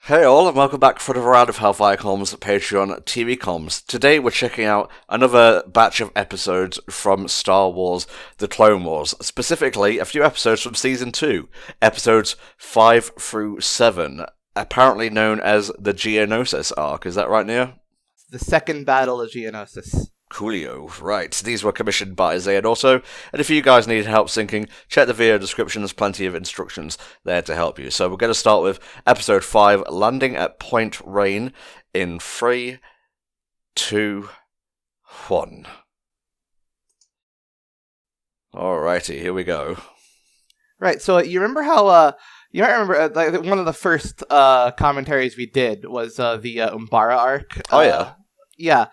Hey all, and welcome back for another round of HellfireComms Patreon TV Comms. Today we're checking out another batch of episodes from Star Wars The Clone Wars, specifically a few episodes from Season 2, episodes 5 through 7, apparently known as the Geonosis arc. Is that right, Nia? The second battle of Geonosis. Coolio. Right, these were commissioned by Zay and also, and if you guys need help syncing, check the video description, there's plenty of instructions there to help you. So we're going to start with episode 5, Landing at Point Rain, in 3, 2, 1. Alrighty, here we go. Right, so you remember how, you might remember, like, one of the first commentaries we did was the Umbara arc. Oh, yeah. Yeah.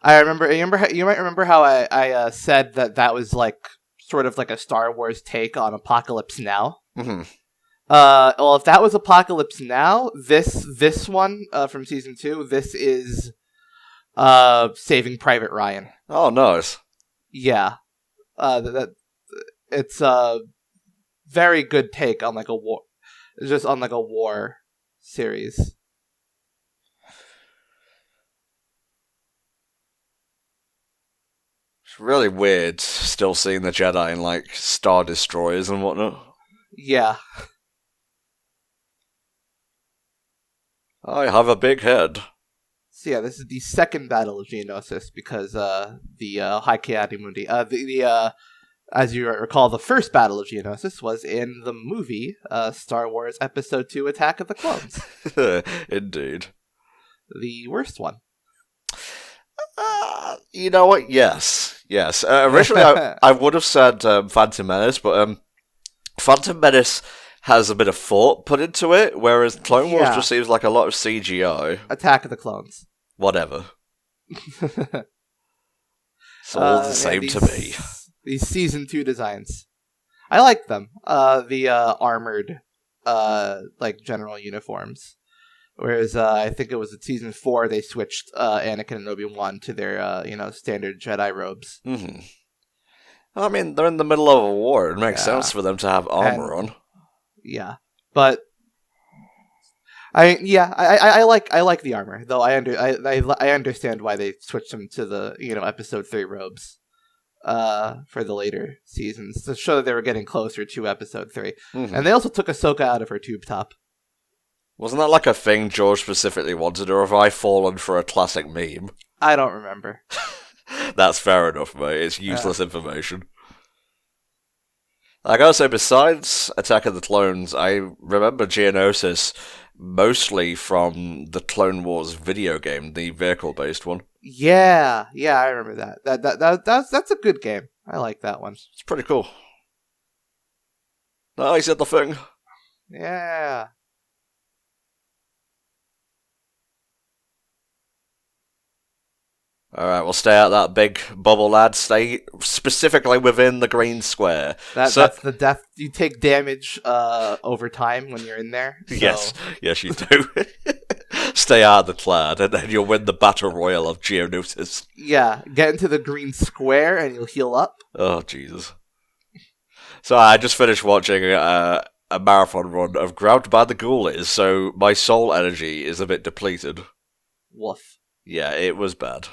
I remember. You might remember how I said that was like sort of like a Star Wars take on Apocalypse Now. Mm-hmm. Well, if that was Apocalypse Now, this one from season 2, this is Saving Private Ryan. Oh, nice. Yeah, it's a very good take on like a war, just on like a war series. It's really weird still seeing the Jedi in, like, Star Destroyers and whatnot. Yeah. I have a big head. So yeah, this is the second battle of Geonosis because the High Mundi, as you recall, the first battle of Geonosis was in the movie Star Wars Episode 2: Attack of the Clones. Indeed. The worst one. You know what? Yes. Originally, I would have said Phantom Menace, but Phantom Menace has a bit of thought put into it, whereas Clone Wars just seems like a lot of CGI. Attack of the Clones. Whatever. It's all the same to me. These Season 2 designs. I like them. The armored, like, general uniforms. Whereas I think it was in Season 4 they switched Anakin and Obi-Wan to their, standard Jedi robes. Mm-hmm. I mean, they're in the middle of a war. It makes sense for them to have armor on. Yeah, but I like the armor, though. I understand why they switched them to the Episode 3 robes for the later seasons to show that they were getting closer to Episode 3. Mm-hmm. And they also took Ahsoka out of her tube top. Wasn't that like a thing George specifically wanted, or have I fallen for a classic meme? I don't remember. That's fair enough, mate. It's useless information. I gotta say, besides Attack of the Clones, I remember Geonosis mostly from the Clone Wars video game, the vehicle-based one. Yeah, I remember that. That's a good game. I like that one. It's pretty cool. Oh, he said the thing. Yeah. Alright, we'll stay out that big bubble, lad. Stay specifically within the green square. That's the death. You take damage over time when you're in there. So. Yes, you do. Stay out of the cloud, and then you'll win the Battle Royale of Geonosis. Yeah, get into the green square, and you'll heal up. Oh, Jesus. So I just finished watching a marathon run of Grabbed by the Ghoulies, so my soul energy is a bit depleted. Woof. Yeah, it was bad.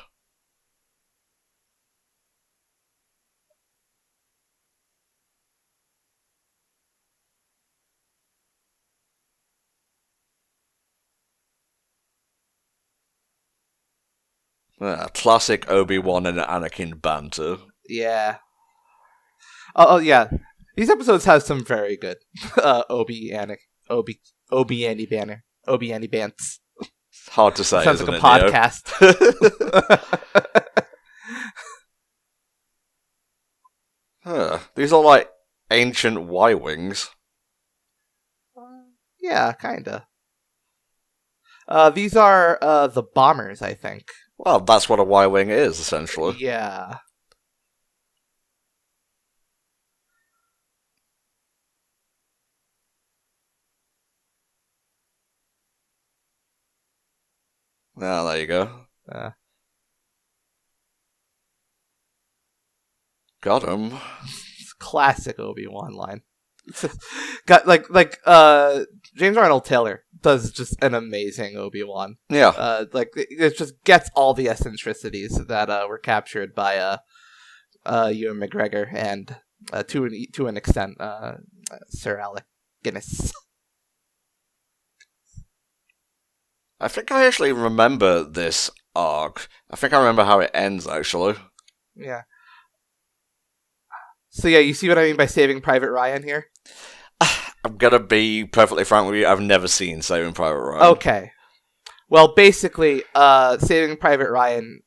Classic Obi-Wan and Anakin banter. Yeah. Oh yeah. These episodes have some very good Obi-Annie Banner. Obi-Annie Bants. It's hard to say. Sounds like a podcast. These are like ancient Y-Wings. Yeah, kinda. These are the bombers, I think. Well, that's what a Y-Wing is, essentially. Yeah. Ah, there you go. Got him. Classic Obi-Wan line. Got James Arnold Taylor does just an amazing Obi-Wan. Yeah. It just gets all the eccentricities that were captured by Ewan McGregor and to an extent Sir Alec Guinness. I think I actually remember this arc. I think I remember how it ends, actually. Yeah. So yeah, you see what I mean by Saving Private Ryan here? I'm gonna be perfectly frank with you, I've never seen Saving Private Ryan. Okay. Well, basically, Saving Private Ryan,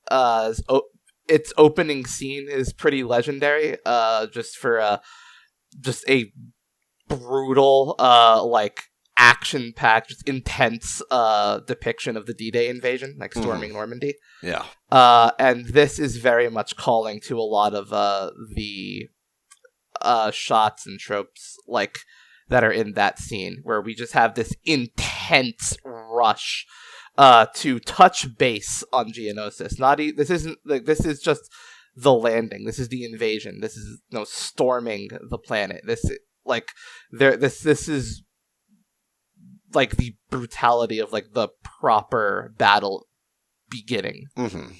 its opening scene is pretty legendary, just for just a brutal, action-packed, just intense depiction of the D-Day invasion, like storming Normandy. Yeah. And this is very much calling to a lot of the shots and tropes that are in that scene, where we just have this intense rush to touch base on Geonosis. This is just the landing. This is the invasion. This is storming the planet. This is like the brutality of the proper battle beginning. Mm-hmm.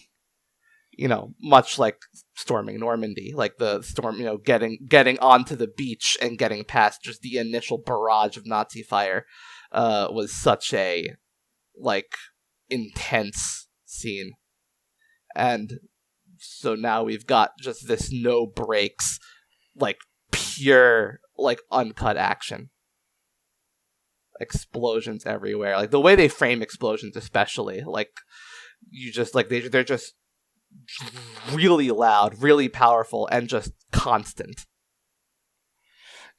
Much like storming Normandy, like the storm, getting onto the beach and getting past just the initial barrage of Nazi fire was such a intense scene. And so now we've got just this no breaks, pure, uncut action. Explosions everywhere. The way they frame explosions, especially, they're just really loud, really powerful, and just constant.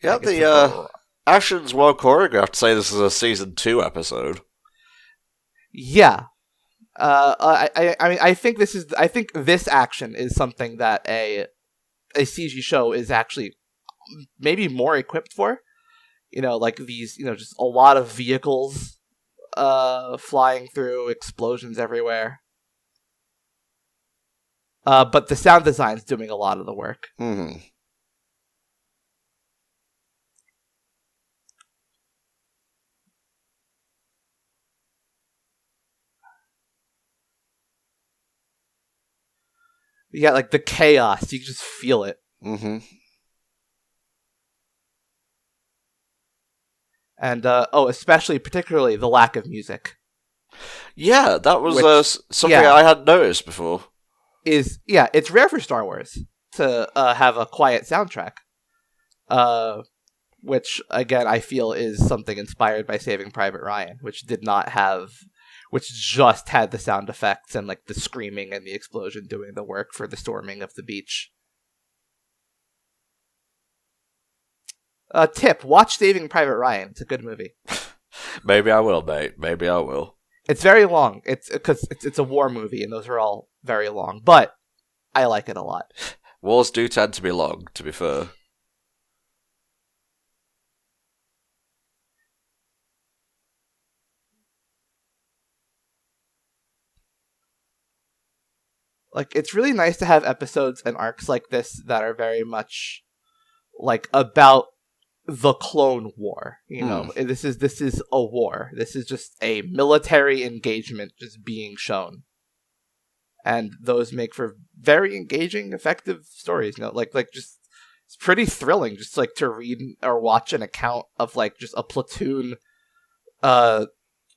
Yeah, the action's well choreographed to say this is a season 2 episode. Yeah. I think this action is something that a CG show is actually maybe more equipped for. These, just a lot of vehicles flying through, explosions everywhere. But the sound design's doing a lot of the work. Mm-hmm. Yeah, the chaos, you can just feel it. Mm-hmm. And, especially, particularly, the lack of music. Yeah, that was something I hadn't noticed before. It's rare for Star Wars to have a quiet soundtrack. Which, again, I feel is something inspired by Saving Private Ryan, which just had the sound effects and the screaming and the explosion doing the work for the storming of the beach. Tip, watch Saving Private Ryan. It's a good movie. Maybe I will, mate. Maybe I will. It's very long. It's because it's a war movie, and those are all very long. But I like it a lot. Wars do tend to be long, to be fair. It's really nice to have episodes and arcs like this that are very much about the Clone War. This is a war. This is just a military engagement just being shown. And those make for very engaging, effective stories. Just it's pretty thrilling just to read or watch an account of just a platoon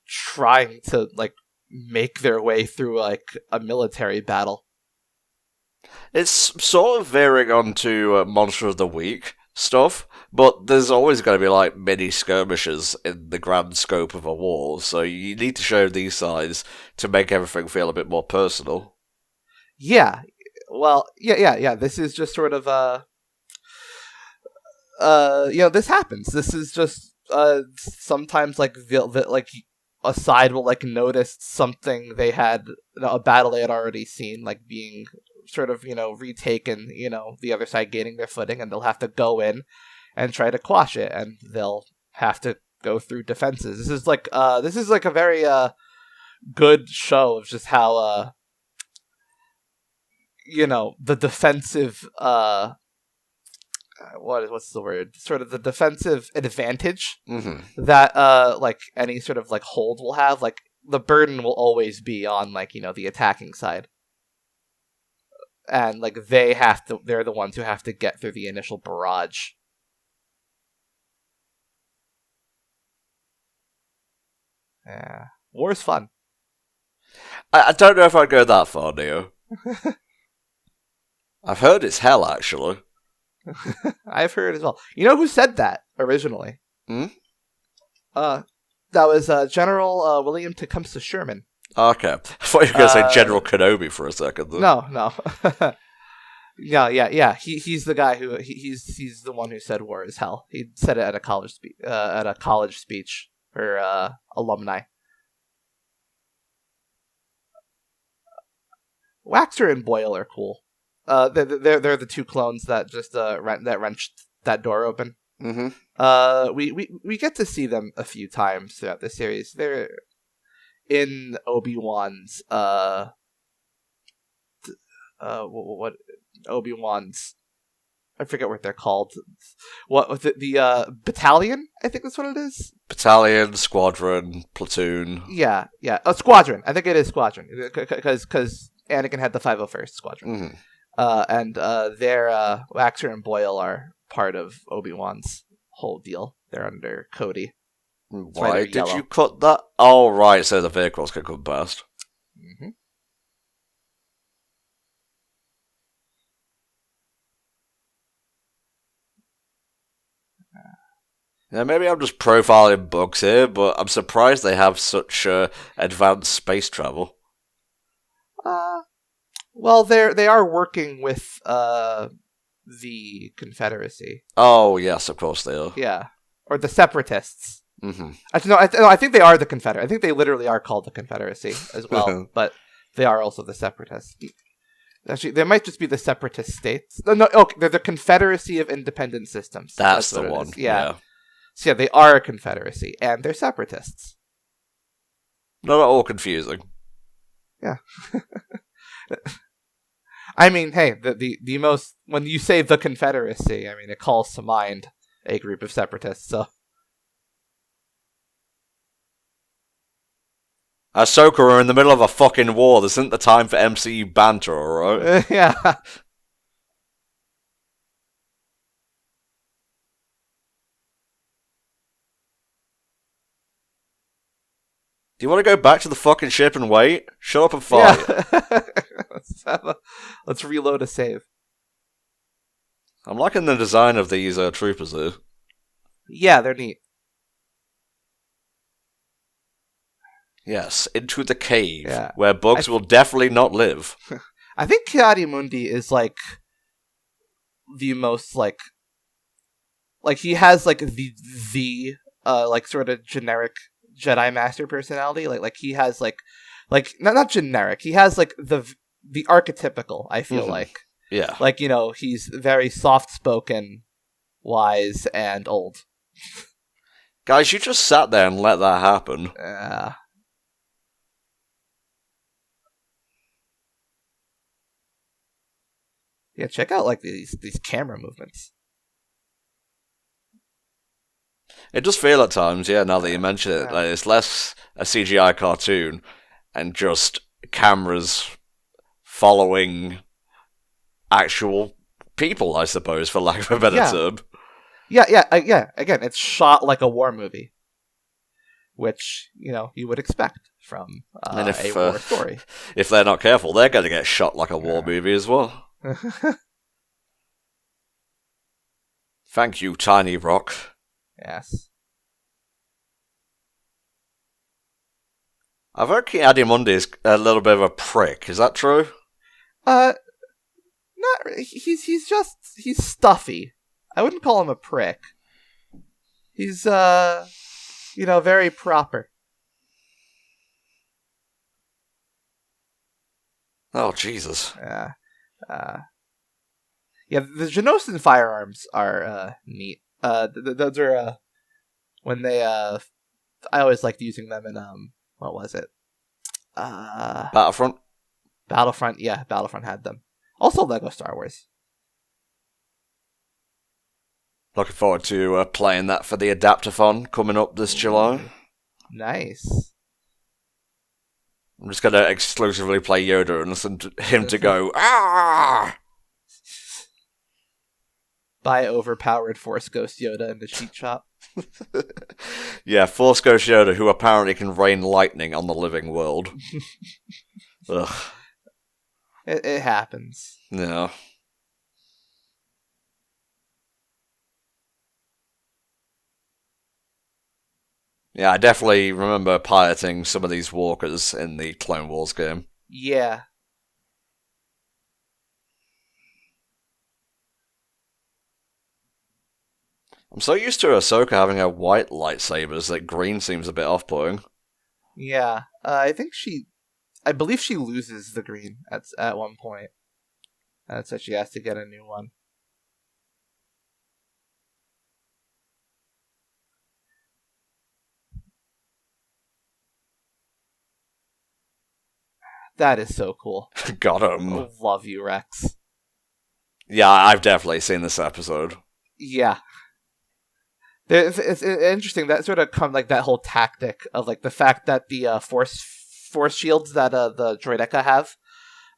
trying to make their way through a military battle. It's sort of veering onto Monster of the Week stuff, but there's always going to be mini skirmishes in the grand scope of a war, so you need to show these sides to make everything feel a bit more personal. Yeah, well, yeah. This is just sort of this happens. This is just sometimes a side will notice something they had, a battle they had already seen being sort of retaken, the other side gaining their footing, and they'll have to go in and try to quash it, and they'll have to go through defenses. This is a very good show of just how the defensive what's the word? Sort of the defensive advantage Mm-hmm. that like any sort of like hold will have. Like the burden will always be on like the attacking side, and like they're the ones who have to get through the initial barrage. Yeah, war's fun. I don't know if I'd go that far, Neo. I've heard it's hell, actually. I've heard as well. You know who said that originally? Hmm? That was General William Tecumseh Sherman. Okay. I thought you were going to say General Kenobi for a second. Though. No. Yeah. He's the guy who he's the one who said war is hell. He said it at a college speech for alumni. Waxer and Boyle are cool. They're the two clones that just wrenched that door open. Mm-hmm. We get to see them a few times throughout the series. They're in Obi-Wan's what Obi-Wan's, I forget what they're called. What the battalion? I think that's what it is. Battalion, squadron, platoon. Yeah. A squadron. I think it is squadron because Anakin had the 501st Squadron. Mm-hmm. And their Waxer and Boyle are part of Obi-Wan's whole deal. They're under Cody. Why did you cut that? Oh, right, so the vehicles can come past. Mm-hmm. Yeah, maybe I'm just profiling bugs here, but I'm surprised they have such advanced space travel. Well, they are working with the Confederacy. Oh, yes, of course they are. Yeah, or the Separatists. Mm-hmm. I think they are the Confederate. I think they literally are called the Confederacy as well, but they are also the Separatists. Actually, they might just be the Separatist states. No, okay, they're the Confederacy of Independent Systems. That's the one. Yeah. So yeah, they are a confederacy, and they're separatists. Not at all confusing. Yeah. I mean, hey, the most, when you say the Confederacy, I mean, it calls to mind a group of separatists, so. Ahsoka, we're in the middle of a fucking war. This isn't the time for MCU banter, alright? Yeah. Do you want to go back to the fucking ship and wait? Shut up and fight. Yeah. Let's reload a save. I'm liking the design of these troopers, though. Yeah, they're neat. Yes, into the cave, Yeah. where bugs will definitely not live. I think Ki-Adi-Mundi is, like, the most, like he has, like, the like, sort of generic Jedi Master personality. Like he has, like not generic. He has, like, the archetypical, I feel like. Yeah. Like, he's very soft-spoken, wise, and old. Guys, you just sat there and let that happen. Yeah, check out, like, these camera movements. It does feel at times, yeah, now that you mention it, like it's less a CGI cartoon and just cameras following actual people, I suppose, for lack of a better term. Yeah. Again, it's shot like a war movie, which, you would expect from a war story. If they're not careful, they're going to get shot like a war movie as well. Thank you, Tiny Rock. Yes. I've heard Ki-Adi-Mundi is a little bit of a prick. Is that true? Not. He's stuffy. I wouldn't call him a prick. He's very proper. Oh, Jesus. Yeah. The Genosan firearms are neat. Those are when they I always liked using them in what was it? Battlefront? Battlefront, yeah, Battlefront had them. Also Lego Star Wars. Looking forward to playing that for the Adaptathon coming up this July. Nice. I'm just going to exclusively play Yoda and listen to him to go, ah! Buy overpowered Force Ghost Yoda in the cheat shop. Yeah, Force Ghost Yoda, who apparently can rain lightning on the living world. Ugh. It happens. Yeah. Yeah, I definitely remember piloting some of these walkers in the Clone Wars game. Yeah. I'm so used to Ahsoka having a white lightsabers that green seems a bit off-putting. Yeah. I believe she loses the green at one point. So she has to get a new one. That is so cool. Got him. Love you, Rex. Yeah, I've definitely seen this episode. Yeah. It's interesting that sort of like that whole tactic of like the fact that the force shields that the droideka have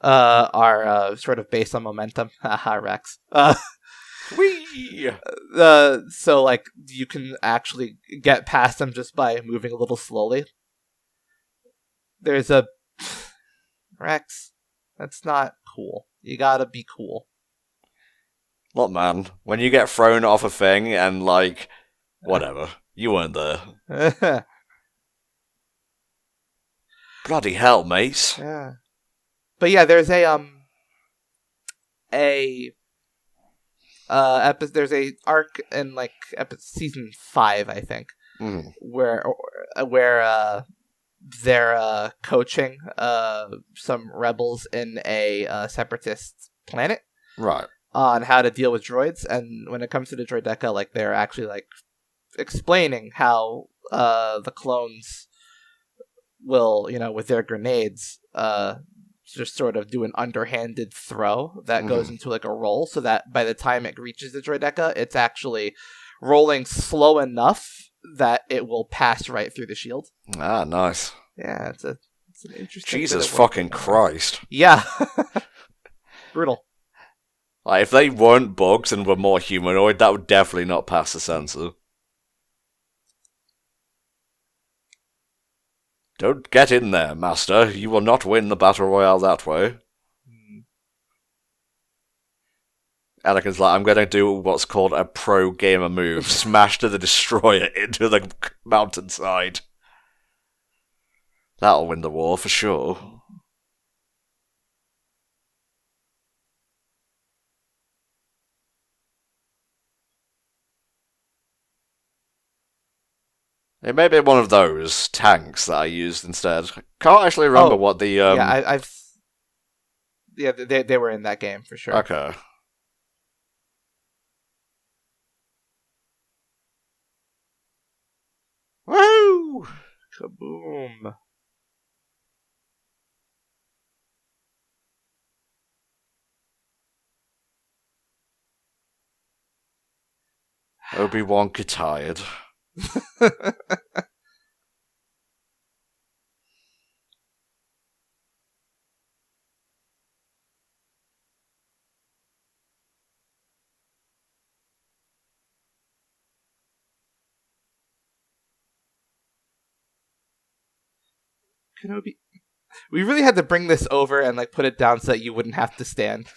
are sort of based on momentum. Haha, Rex. Whee! So like you can actually get past them just by moving a little slowly. There's a Rex. That's not cool. You gotta be cool. Look, man, when you get thrown off a thing and like, whatever, you weren't there. Bloody hell, mate. Yeah. But yeah, there's there's a arc in like season 5, I think, where they're coaching some rebels in a separatist planet, right, on how to deal with droids. And when it comes to the droideka, like they're actually like explaining how the clones will, with their grenades, just sort of do an underhanded throw that goes into like a roll, so that by the time it reaches the droideka, it's actually rolling slow enough that it will pass right through the shield. Ah, nice. Yeah, it's an interesting. Jesus fucking Christ. Yeah. Brutal. Like, if they weren't bugs and were more humanoid, that would definitely not pass the censor. Don't get in there, Master. You will not win the Battle Royale that way. Anakin's like, I'm going to do what's called a pro-gamer move. Smash to the Destroyer into the mountainside. That'll win the war, for sure. It may be one of those tanks that I used instead. Can't actually remember what the... Yeah, Yeah, they were in that game, for sure. Okay. Woo! Kaboom. Obi-Wan get tired. Kenobi. We really had to bring this over and like put it down so that you wouldn't have to stand.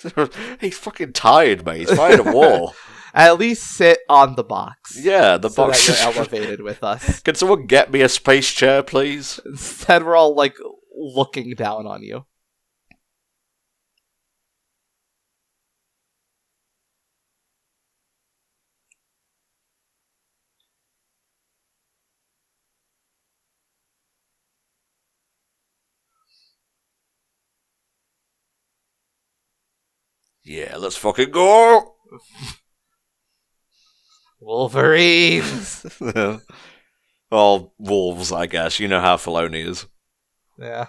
He's fucking tired, mate. He's fighting a war. At least sit on the box. Yeah, the so box that is you're elevated with us. Can someone get me a space chair, please? Instead, we're all like looking down on you. Yeah, let's fucking go! Wolverines! Well, wolves, I guess. You know how Filoni is. Yeah.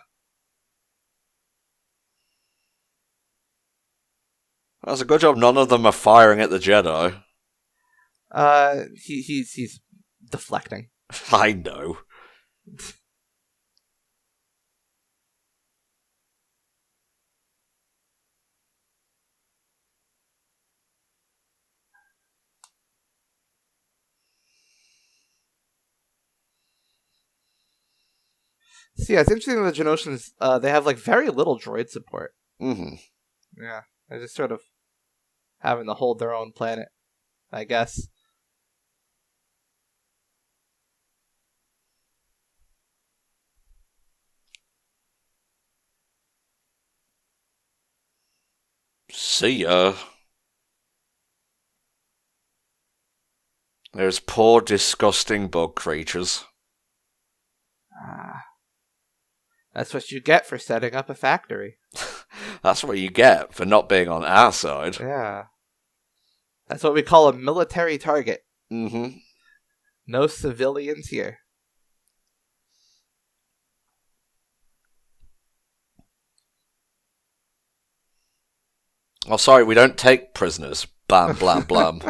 That's a good job none of them are firing at the Jedi. He's deflecting. I know. So yeah, it's interesting that the Genosians, they have like very little droid support. Mm-hmm. Yeah, they're just sort of having to hold their own planet, I guess. See ya. There's poor, disgusting bug creatures. That's what you get for setting up a factory. That's what you get for not being on our side. Yeah. That's what we call a military target. Mm-hmm. No civilians here. Oh, sorry, we don't take prisoners. Blam, blam, blam.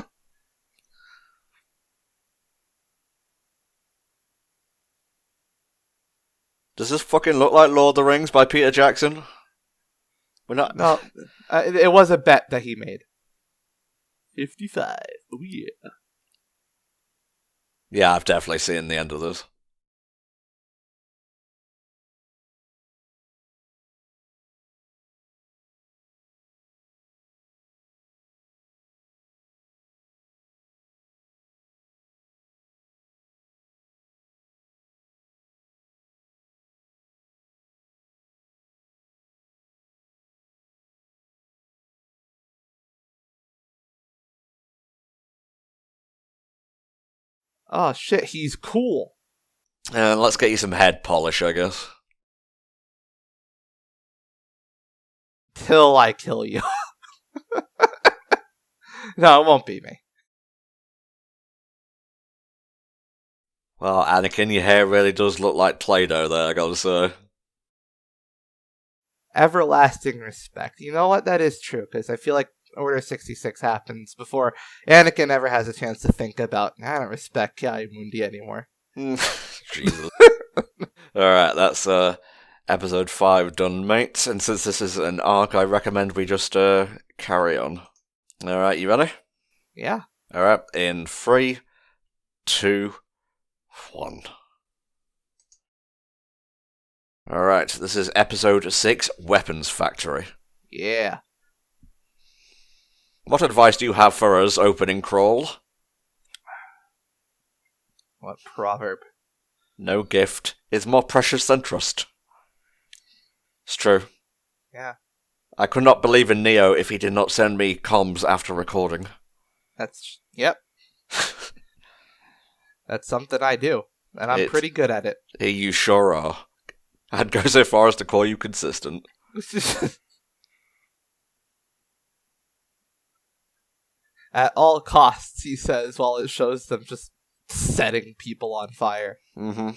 Does this fucking look like Lord of the Rings by Peter Jackson? We're not... No, it was a bet that he made. 55. Oh, yeah. Yeah, I've definitely seen the end of this. Oh, shit, he's cool. Let's get you some head polish, I guess. Till I kill you. No, it won't be me. Well, Anakin, your hair really does look like Play-Doh there, I gotta say. Everlasting respect. You know what? That is true, because I feel like Order 66 happens before Anakin ever has a chance to think about, I don't respect Ki-Mundi anymore. Jesus. Alright, that's episode 5 done, mates. And since this is an arc, I recommend we just carry on. Alright, you ready? Yeah. Alright, in 3, 2, 1. Alright, this is episode 6, Weapons Factory. Yeah. What advice do you have for us, opening crawl? What proverb? No gift is more precious than trust. It's true. Yeah. I could not believe in Neo if he did not send me comms after recording. Yep. That's something I do, and I'm pretty good at it. You sure are. I'd go so far as to call you consistent. At all costs, he says, while it shows them just setting people on fire. Mm-hmm.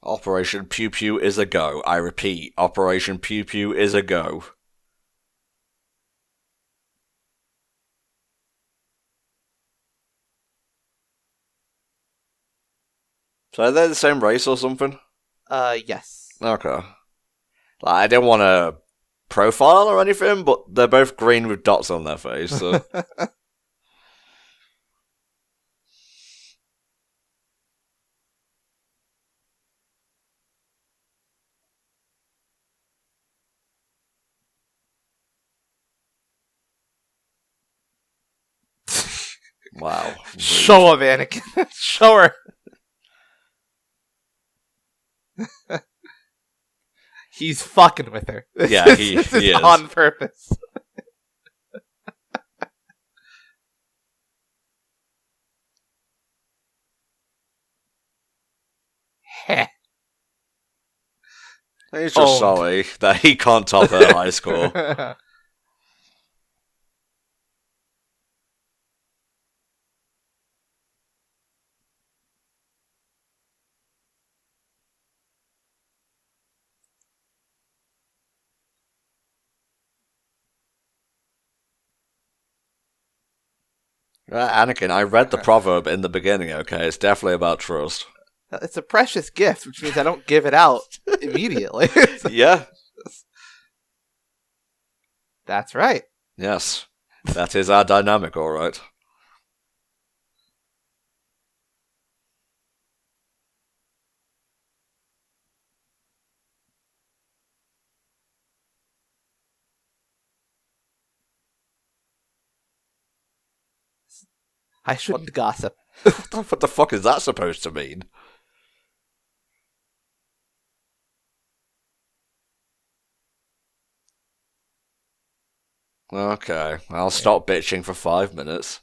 Operation Pew Pew is a go. I repeat, Operation Pew Pew is a go. So are they the same race or something? Yes. Okay. Like, I didn't want to profile or anything, but they're both green with dots on their face, so... Wow. Show him, Anakin. Show her. He's fucking with her. Yeah, he is. On purpose. Heh. He's just sorry that he can't top her high score. Anakin, I read the proverb in the beginning, okay? It's definitely about trust. It's a precious gift, which means I don't give it out immediately. Yeah. That's right. Yes. That is our dynamic, alright. I shouldn't gossip. What the fuck is that supposed to mean? Okay, I'll stop bitching for 5 minutes.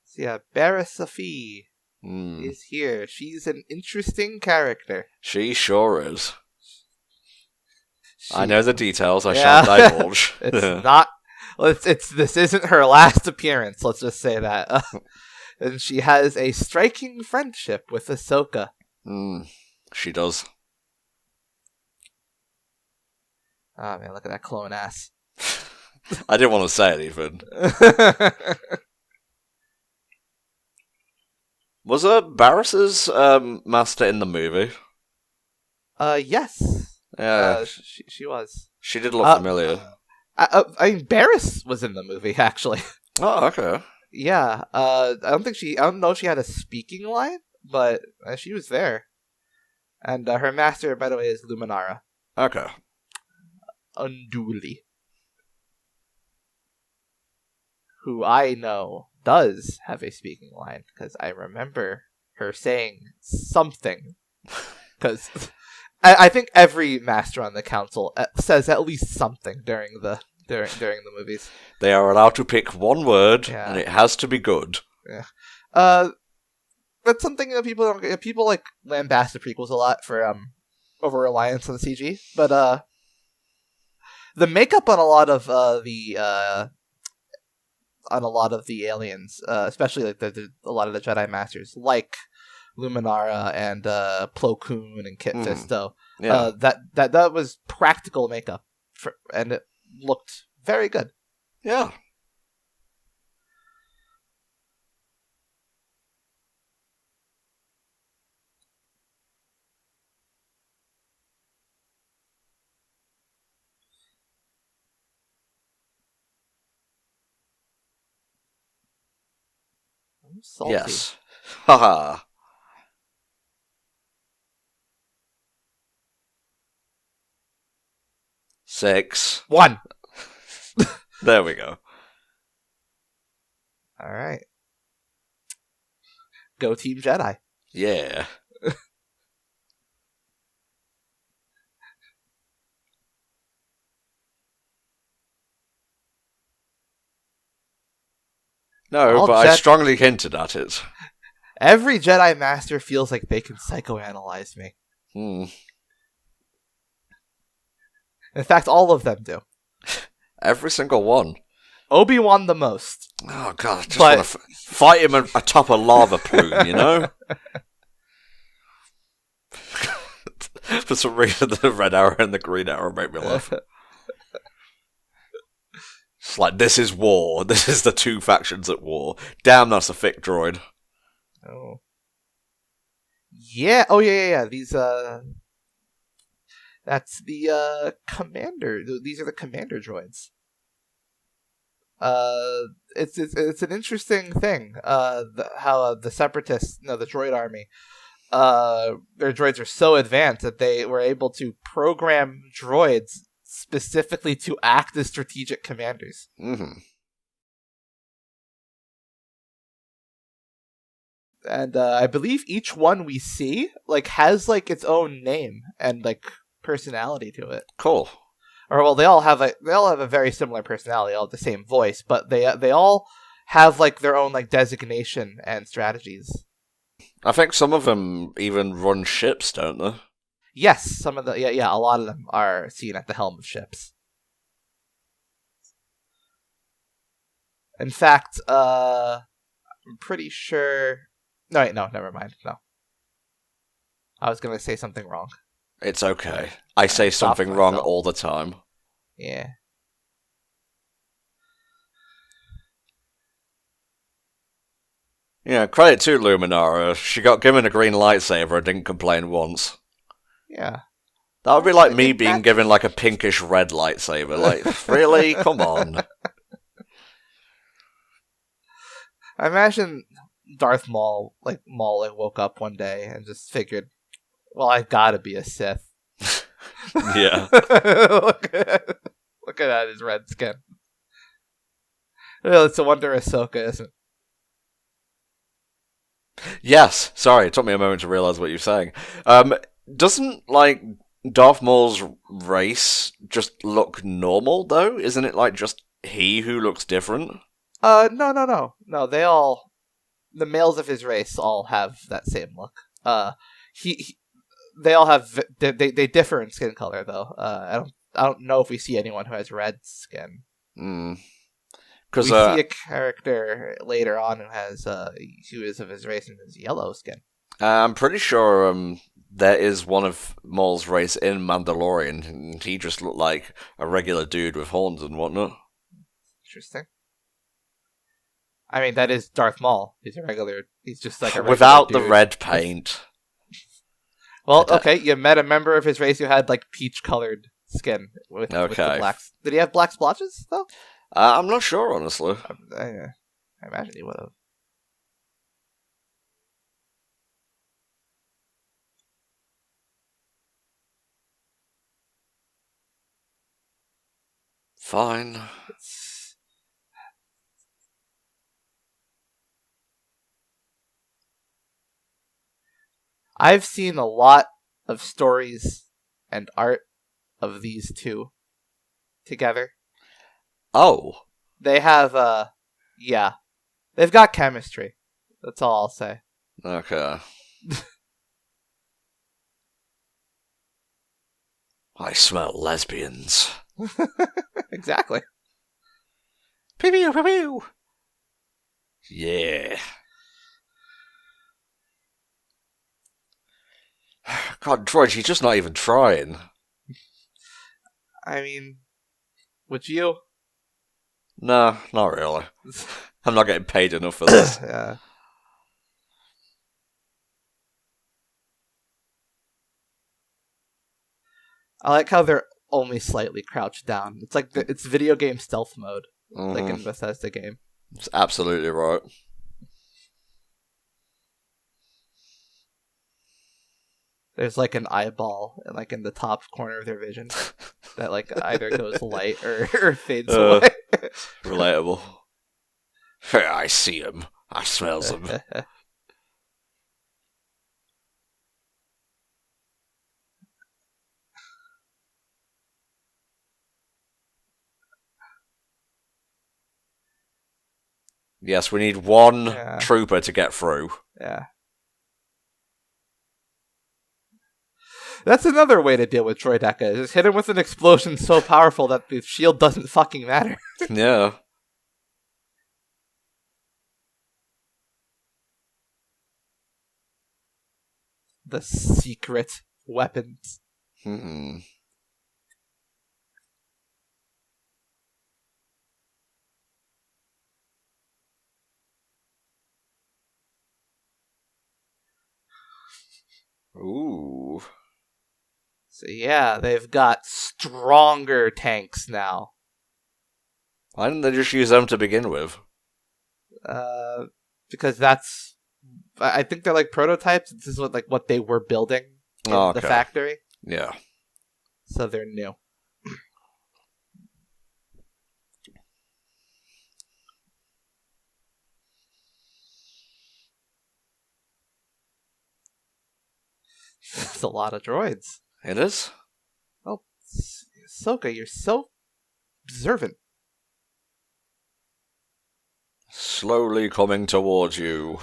So yeah, Barra-Safi is here. She's an interesting character. She sure is. I know the details, I shan't divulge. It's not... This isn't her last appearance, let's just say that. And she has a striking friendship with Ahsoka. She does. Oh man, look at that clone ass. I didn't want to say anything. Was Barris's master in the movie? Yes. Yeah. She was. She did look familiar. I mean, Barris was in the movie, actually. Oh, okay. Yeah. I don't know if she had a speaking line, but she was there. And her master, by the way, is Luminara. Okay. Unduli. Who I know does have a speaking line, because I remember her saying something. Because I think every master on the council says at least something during the movies. They are allowed to pick one word, and it has to be good. Yeah. That's something that people don't get. People like lambast the prequels a lot for over reliance on CG, but the makeup on a lot of the aliens, especially like a lot of the Jedi Masters, like Luminara and Plo Koon and Kit Fisto, that was practical makeup, and it looked very good. Yeah. Salty. Yes. Haha. Six. 1. There we go. All right. Go Team Jedi. Yeah. No, but I strongly hinted at it. Every Jedi Master feels like they can psychoanalyze me. In fact, all of them do. Every single one. Obi-Wan the most. Oh god, I just want to fight him atop a lava plume, you know? For some reason, the red arrow and the green arrow make me laugh. It's like, this is war. This is the two factions at war. Damn, that's a thick droid. Oh. Yeah. Oh, yeah. These, that's the, commander. These are the commander droids. It's an interesting thing, how the Separatists, the droid army, their droids are so advanced that they were able to program droids specifically to act as strategic commanders. Mm-hmm. And I believe each one we see has its own name and personality to it. Cool. Or well, they all have a very similar personality, all have the same voice, but they all have their own designation and strategies. I think some of them even run ships, don't they? Yes, some of the a lot of them are seen at the helm of ships. In fact, I'm pretty sure. No, never mind. No, I was gonna say something wrong. It's okay. I say something wrong all the time. Yeah. Yeah, credit to Luminara. She got given a green lightsaber and didn't complain once. Yeah. That would be like me In being that- given like a pinkish red lightsaber. Like, really? Come on. I imagine Darth Maul, woke up one day and just figured, well, I've got to be a Sith. Yeah. Look at that, his red skin. Well, it's a wonder Ahsoka isn't. Yes. Sorry, it took me a moment to realize what you're saying. Doesn't like Darth Maul's race just look normal though? Isn't it like just he who looks different? No. The males of his race all have that same look. They all have they differ in skin color though. I don't know if we see anyone who has red skin. Because we see a character later on who is of his race and has yellow skin. I'm pretty sure there is one of Maul's race in Mandalorian, and he just looked like a regular dude with horns and whatnot. Interesting. I mean, that is Darth Maul. He's just like a regular without dude. the red paint. Well, okay, you met a member of his race who had like peach-colored skin with the blacks. Did he have black splotches though? I'm not sure, honestly. I imagine he would have. Fine. I've seen a lot of stories and art of these two together. Oh. They have, yeah. They've got chemistry. That's all I'll say. Okay. I smell lesbians. Exactly. Pew pew pew pew. Yeah. God, Troy, she's just not even trying. I mean, would you? No, not really. I'm not getting paid enough for this. Yeah. I like how they're only slightly crouched down. It's like it's video game stealth mode, like in Bethesda game. It's absolutely right. There's like an eyeball, like in the top corner of their vision, that like either goes light or fades away. Relatable. I see him. I smells him. Yes, we need one trooper to get through. Yeah. That's another way to deal with Troy-Deca. Just hit him with an explosion so powerful that the shield doesn't fucking matter. Yeah. The secret weapons. Ooh. So yeah, they've got stronger tanks now. Why didn't they just use them to begin with? Because I think they're like prototypes. This is what they were building in the factory. Yeah. So they're new. That's a lot of droids. It is? Oh, Ahsoka, you're so observant. Slowly coming towards you.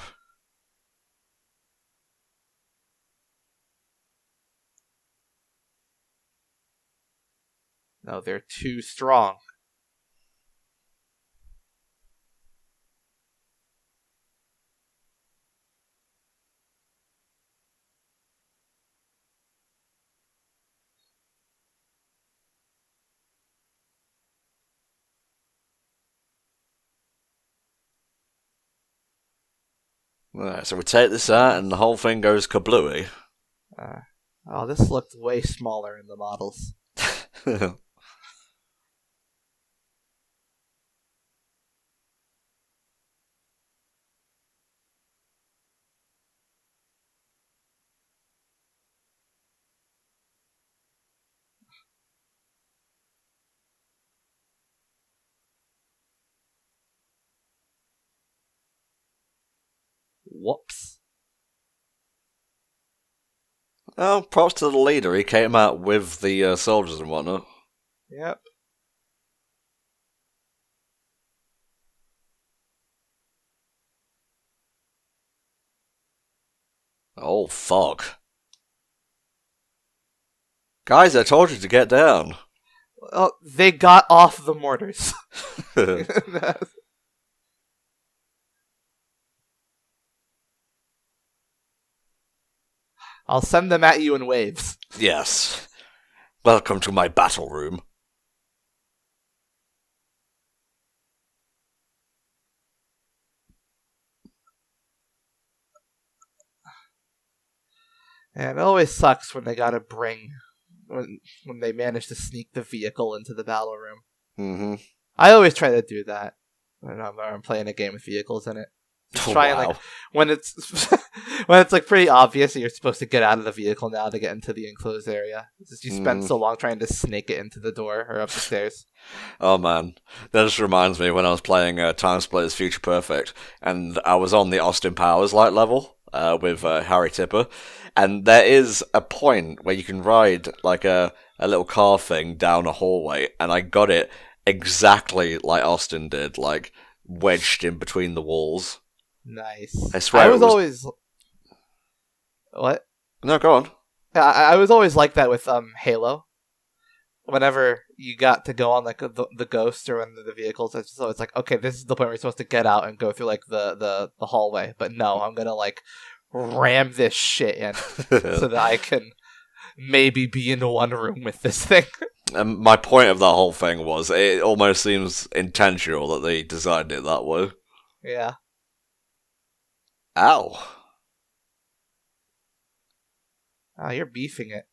No, they're too strong. Alright, so we take this out and the whole thing goes kablooey. Oh, this looked way smaller in the models. Whoops. Oh, props to the leader. He came out with the soldiers and whatnot. Yep. Oh, fuck. Guys, I told you to get down. Oh, they got off the mortars. I'll send them at you in waves. Yes. Welcome to my battle room. And it always sucks when they gotta when they manage to sneak the vehicle into the battle room. Mm-hmm. I always try to do that when I'm playing a game with vehicles in it. Oh, Try and like when it's when it's like pretty obvious that you're supposed to get out of the vehicle now to get into the enclosed area. It's just you spend so long trying to snake it into the door or up the stairs. Oh man, that just reminds me when I was playing Time Splitters Future Perfect, and I was on the Austin Powers light level with Harry Tipper, and there is a point where you can ride like a little car thing down a hallway, and I got it exactly like Austin did, like wedged in between the walls. Nice. I swear I was always... What? No, go on. I was always like that with Halo. Whenever you got to go on like the ghost or one of the vehicles, it's just always like, okay, this is the point where you're supposed to get out and go through like the hallway. But no, I'm gonna like ram this shit in so that I can maybe be in one room with this thing. And my point of that whole thing was, it almost seems intentional that they designed it that way. Yeah. Ow. Oh, you're beefing it.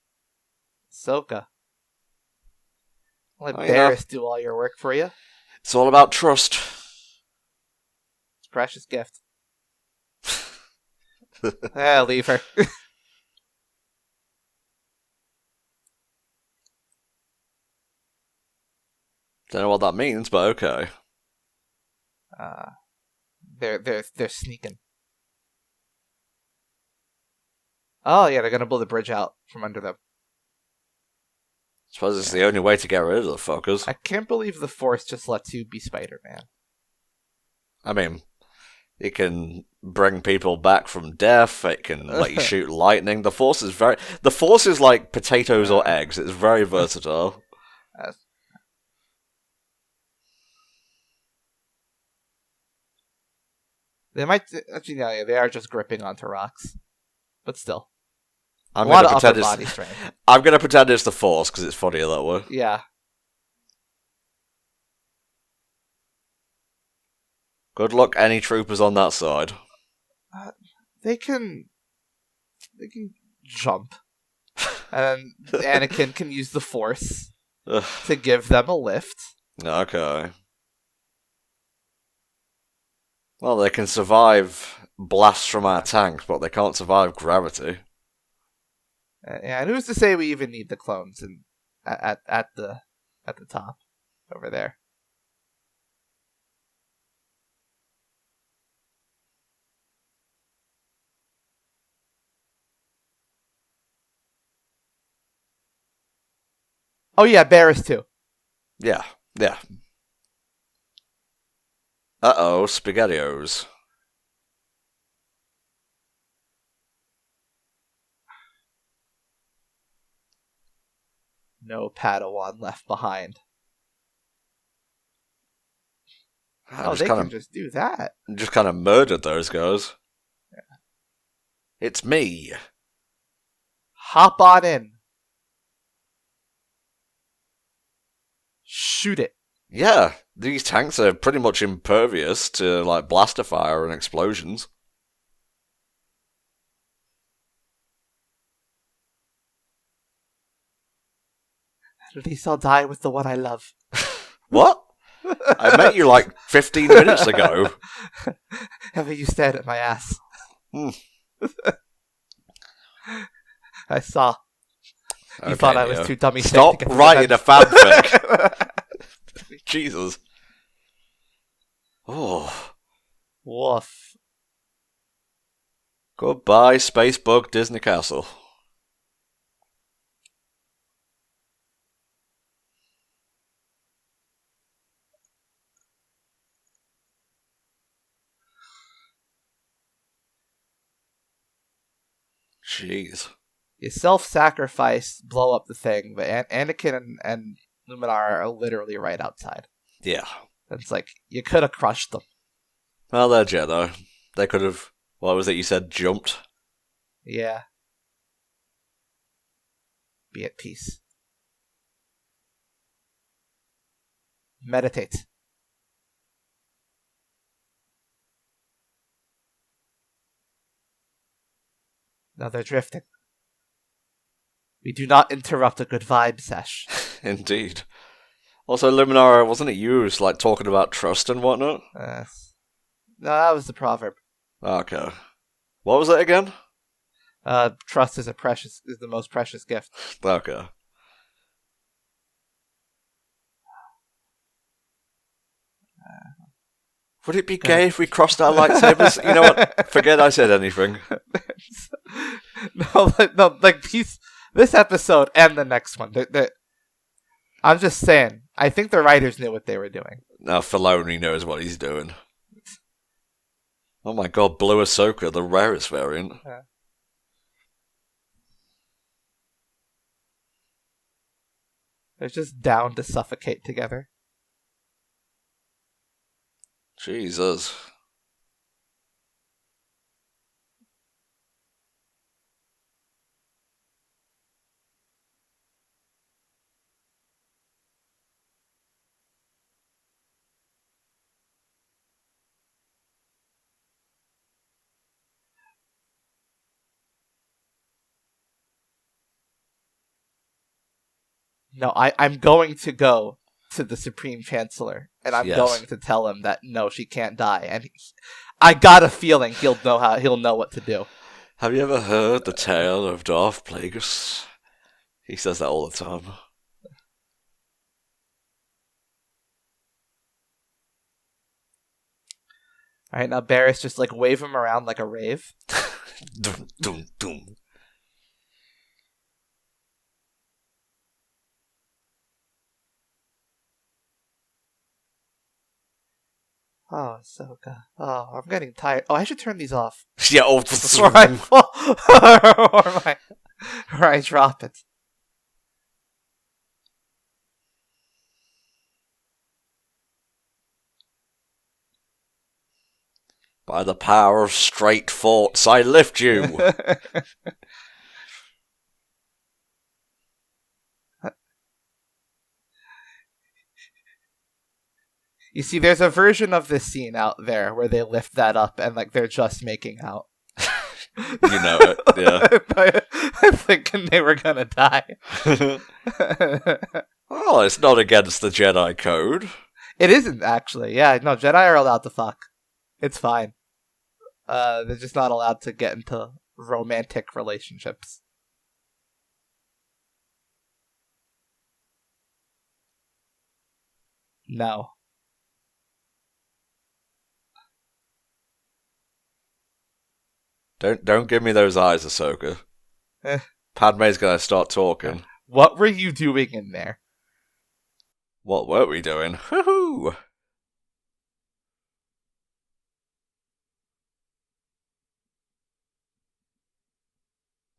Soka. Let Oh, Barris do all your work for you. It's all about trust. It's a precious gift. Leave her. Don't know what that means, but okay. They're sneaking. Oh yeah, they're gonna blow the bridge out from under them. Suppose it's the only way to get rid of the fuckers. I can't believe the Force just lets you be Spider-Man. I mean, it can bring people back from death. It can let you shoot lightning. The Force is like potatoes or eggs. It's very versatile. They might actually, yeah, they are just gripping onto rocks, but still. I'm a lot of gonna upper body strength. I'm going to pretend it's the Force because it's funnier that way. Yeah. Good luck, any troopers on that side. They can jump, and Anakin can use the Force to give them a lift. Okay. Well, they can survive blasts from our tanks, but they can't survive gravity. Yeah, and who's to say we even need the clones at the top over there? Oh yeah, Barris too. Yeah. Uh-oh, SpaghettiOs. No Padawan left behind. They can just do that. Just kind of murdered those guys. Yeah. It's me. Hop on in. Shoot it. Yeah, these tanks are pretty much impervious to like blaster fire and explosions. At least I'll die with the one I love. What? I met you like 15 minutes ago. Ever you stared at my ass. I saw. You thought I was too dummy. Stop writing a fanfic. Jesus. Oh. Woof. Goodbye, Spacebug Disney Castle. Jeez. You self-sacrifice, blow up the thing, but Anakin and Luminar are literally right outside. Yeah. It's like, you could have crushed them. Well, they're Jedi. They could have, what was it you said, jumped? Yeah. Be at peace. Meditate. Now they're drifting. We do not interrupt a good vibe sesh. Indeed. Also, Luminara, wasn't it you who was like talking about trust and whatnot? No, that was the proverb. Okay. What was it again? Trust is the most precious gift. Okay. Would it be gay if we crossed our lightsabers? You know what? Forget I said anything. No, like this episode and the next one. I'm just saying. I think the writers knew what they were doing. Now Filoni knows what he's doing. Oh my god, Blue Ahsoka, the rarest variant. Yeah. They're just down to suffocate together. Jesus. No, I'm going to go to the Supreme Chancellor, and I'm going to tell him that no, she can't die. And I got a feeling he'll know what to do. Have you ever heard the tale of Darth Plagueis? He says that all the time. All right, now Barris just like wave him around like a rave. Dum dum dum. Oh, Ahsoka. Oh, I'm getting tired. Oh, I should turn these off. Yeah, or I fall, or I drop it. By the power of straight thoughts, I lift you. You see, there's a version of this scene out there where they lift that up and like they're just making out. You know it, yeah. I'm thinking they were gonna die. Oh, it's not against the Jedi Code. It isn't, actually. Yeah, no, Jedi are allowed to fuck. It's fine. They're just not allowed to get into romantic relationships. No. Don't give me those eyes, Ahsoka. Padme's gonna start talking. What were you doing in there? What were we doing? Woohoo!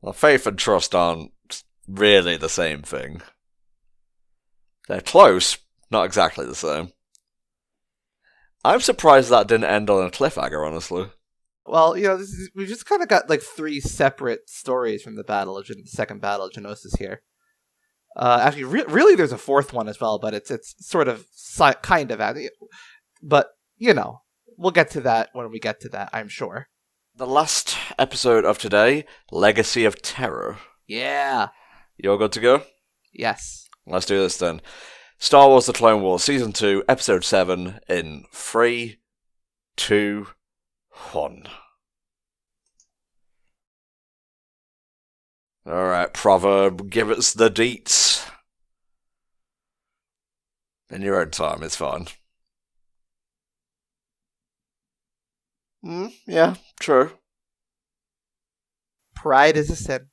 Well, faith and trust aren't really the same thing. They're close, not exactly the same. I'm surprised that didn't end on a cliffhanger, honestly. Well, you know, we've just kind of got like three separate stories from the second battle of Geonosis here. Actually, really, there's a fourth one as well, but it's sort of kind of, but you know, we'll get to that when we get to that, I'm sure. The last episode of today, Legacy of Terror. Yeah. You all good to go? Yes. Let's do this then. Star Wars The Clone Wars Season 2, Episode 7 in 3, 2, 1. Alright, Proverb, give us the deets. In your own time, it's fine. Yeah, true. Pride is a sin.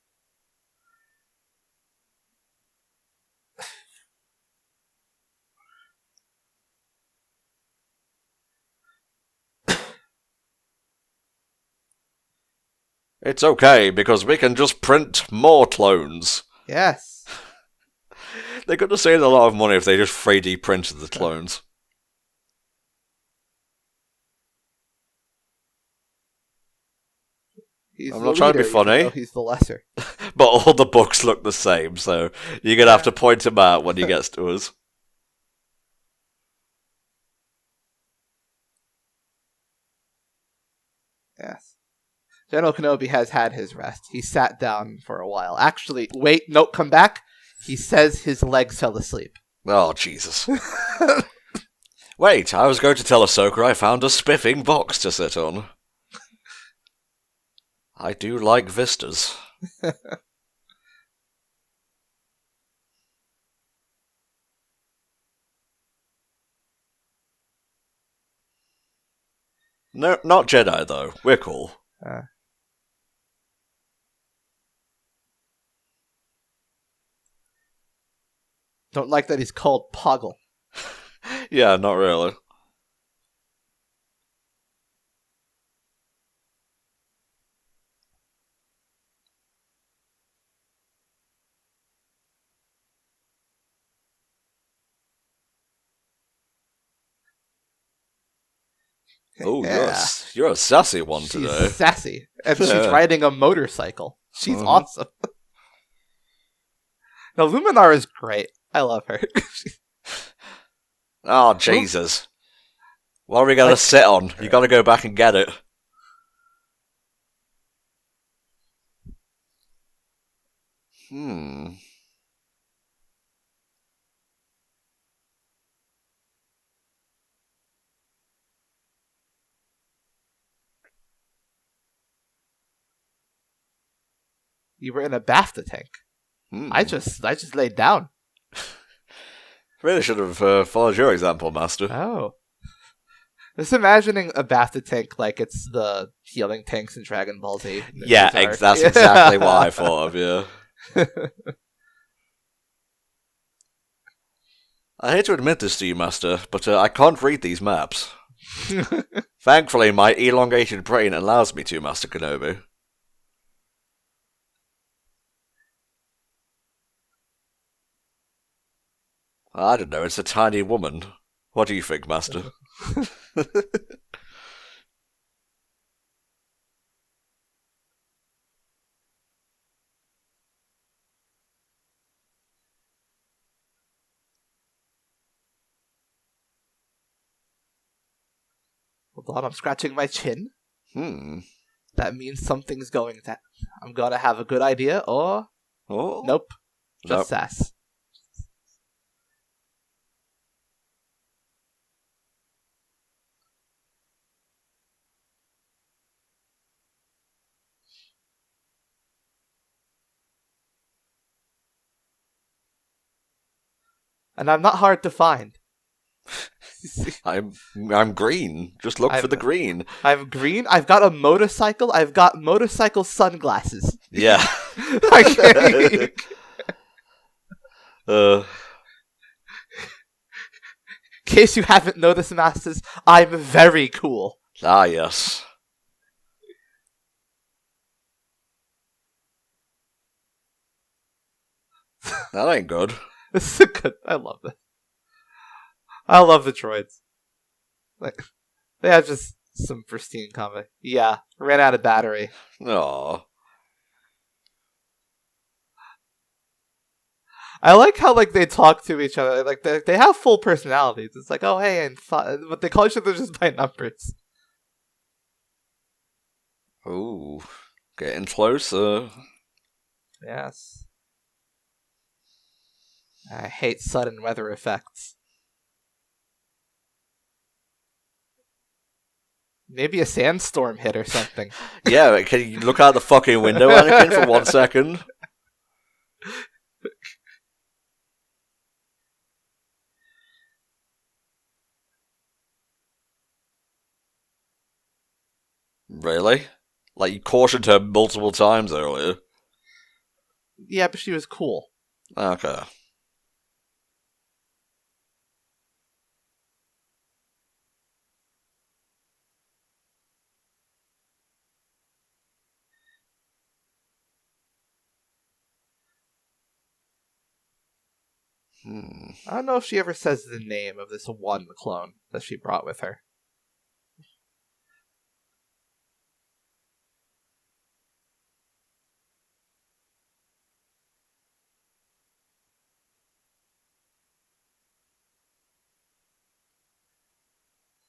It's okay, because we can just print more clones. Yes. They could have saved a lot of money if they just 3D printed the clones. I'm not trying to be funny. He's the lesser. But all the books look the same, so you're going to have to point him out when he gets to us. Yes. General Kenobi has had his rest. He sat down for a while. Actually, wait, nope, come back. He says his legs fell asleep. Oh, Jesus. Wait, I was going to tell Ahsoka I found a spiffing box to sit on. I do like vistas. No, not Jedi, though. We're cool. Don't like that he's called Poggle. Yeah, not really. Oh, Yeah. you're a sassy one She's today. sassy. And she's riding a motorcycle. She's awesome. Now, Luminar is great. I love her. Oh, Jesus. What are we going to sit on? You got to go back and get it. You were in a BAFTA tank. I just laid down. Really should have followed your example, Master. Oh. Just imagining a BAFTA tank like it's the healing tanks in Dragon Ball Z. Yeah, that's exactly what I thought of, yeah. I hate to admit this to you, Master, but I can't read these maps. Thankfully, my elongated brain allows me to, Master Kenobi. I don't know, it's a tiny woman. What do you think, Master? Hold on, I'm scratching my chin. That means something's going to... I'm gonna have a good idea, or... Oh. Nope. Just sass. And I'm not hard to find. I'm green. Just look for the green. I'm green. I've got a motorcycle. I've got motorcycle sunglasses. Yeah. Okay. In case you haven't noticed, Masters, I'm very cool. Ah, yes. That ain't good. This is good. I love this. I love the droids. Like, they have just some pristine combat. Yeah, ran out of battery. Aww. I like how they talk to each other. Like they have full personalities. It's like, oh hey, but they call each other just by numbers. Ooh, getting closer. Yes. I hate sudden weather effects. Maybe a sandstorm hit or something. Yeah, can you look out the fucking window, Anakin, for 1 second? Really? Like, you cautioned her multiple times earlier. Yeah, but she was cool. Okay. I don't know if she ever says the name of this one clone that she brought with her.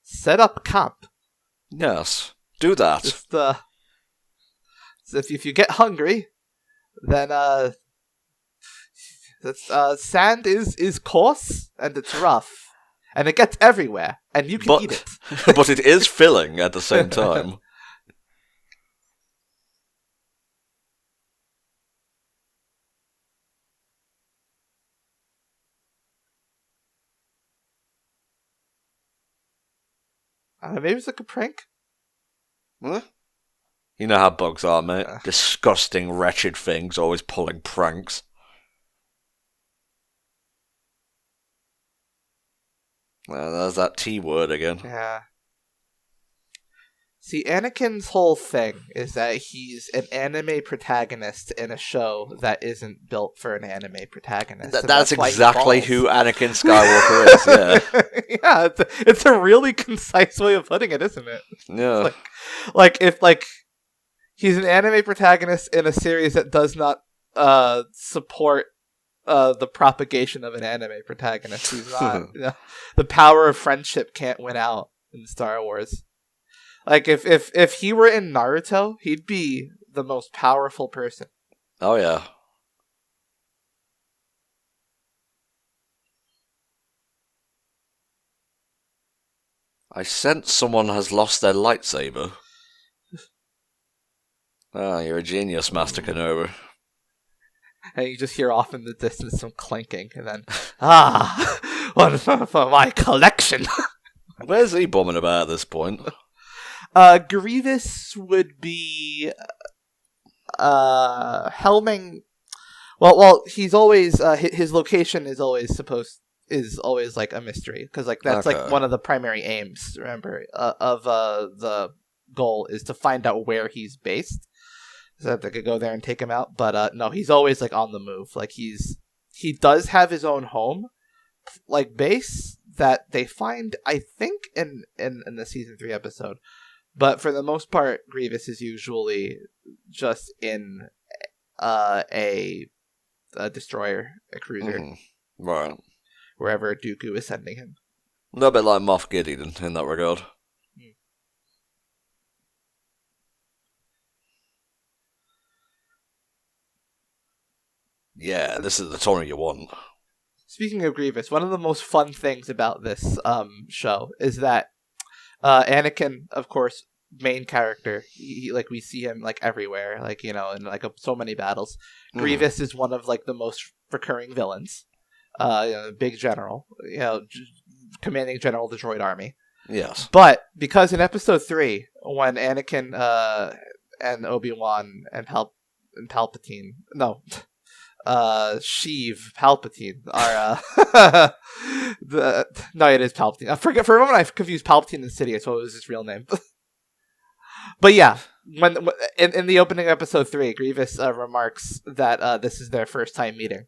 Set up camp. Yes, do that. Just, so if you get hungry, then sand is coarse and it's rough, and it gets everywhere, and you can eat it. But it is filling at the same time. Maybe it's like a prank. Huh? You know how bugs are, mate. Disgusting, wretched things, always pulling pranks. Well, there's that T word again. Yeah. See, Anakin's whole thing is that he's an anime protagonist in a show that isn't built for an anime protagonist. That's exactly who Anakin Skywalker is, yeah. Yeah, it's a really concise way of putting it, isn't it? Yeah. If he's an anime protagonist in a series that does not support the propagation of an anime protagonist. He's not. The power of friendship can't win out in Star Wars. Like, if he were in Naruto, he'd be the most powerful person. Oh, yeah. I sense someone has lost their lightsaber. Ah, you're a genius, Master Kenobi. And you just hear off in the distance some clinking, and then, one for my collection! Where's he bombing about at this point? Grievous would be helming. Well, he's always his location is always like a mystery, because like that's like one of the primary aims. Remember, of the goal is to find out where he's based, so that they could go there and take him out. But no, he's always like on the move. Like he does have his own home, like base that they find, I think, in the season 3 episode. But for the most part, Grievous is usually just in a destroyer, a cruiser. Mm-hmm. Right. Wherever Dooku is sending him. A little bit like Moff Gideon in that regard. Yeah, this is the Tony you want. Speaking of Grievous, one of the most fun things about this show is that Anakin, of course, main character, he like we see him like everywhere, like, you know, in like so many battles. Grievous is one of like the most recurring villains. Big general, commanding general of the droid army. Yes. But because in episode 3, when Anakin and Obi-Wan and Palpatine, no, Sheev Palpatine are no, it is Palpatine. I forget, for a moment I confused Palpatine and Sidious, so it was his real name. But yeah, when in the opening episode 3, Grievous remarks that this is their first time meeting.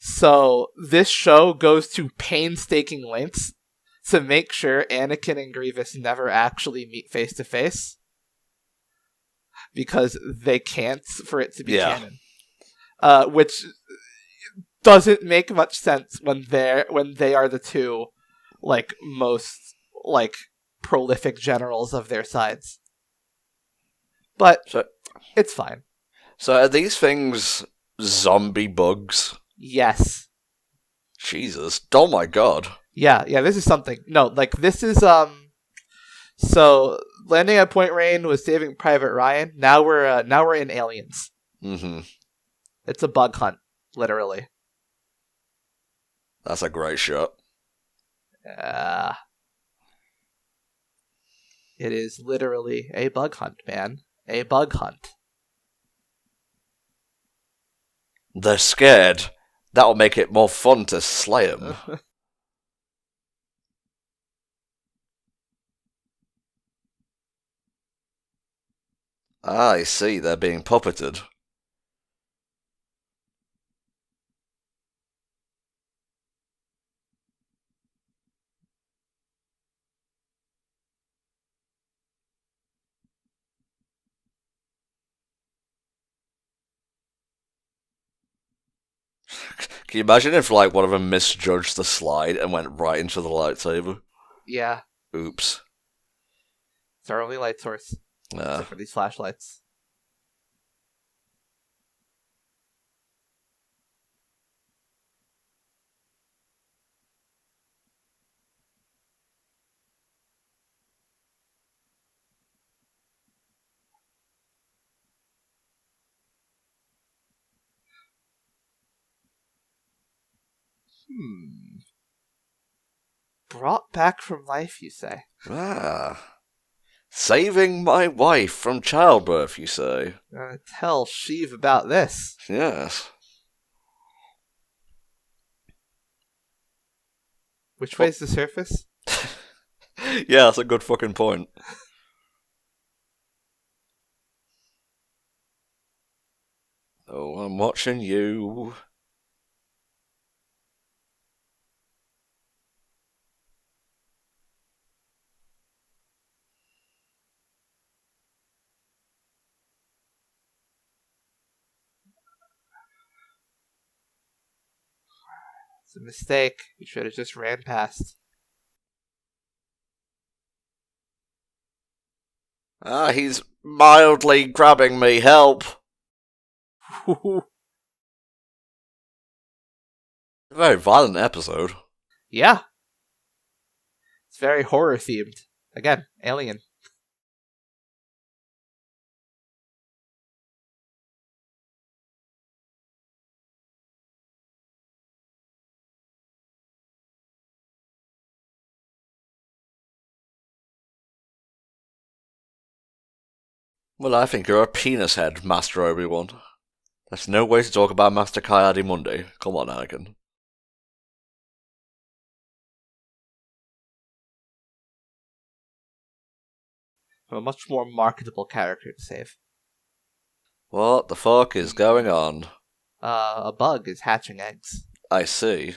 So this show goes to painstaking lengths to make sure Anakin and Grievous never actually meet face to face, because they can't, for it to be canon. Which doesn't make much sense when they are the two like most like prolific generals of their sides. But it's fine. So are these things zombie bugs? Yes. Jesus. Oh my god. Yeah, this is something. No, like, this is, so, landing at Point Rain was Saving Private Ryan. Now we're in Aliens. Mm-hmm. It's a bug hunt, literally. That's a great shot. It is literally a bug hunt, man. A bug hunt. They're scared. That'll make it more fun to slay them. I see, they're being puppeted. Can you imagine if, like, one of them misjudged the slide and went right into the lightsaber? Yeah. Oops. It's our only light source. Except for these flashlights. Brought back from life, you say? Saving my wife from childbirth, you say? Tell Sheev about this. Yes. Which way's the surface? Yeah, that's a good fucking point. Oh, I'm watching you. It's a mistake. You should have just ran past. He's mildly grabbing me. Help! A very violent episode. Yeah. It's very horror themed. Again, Alien. Well, I think you're a penis head, Master Obi-Wan. That's no way to talk about Master Ki-Adi-Mundi. Come on, Anakin. A much more marketable character to save. What the fuck is going on? A bug is hatching eggs. I see.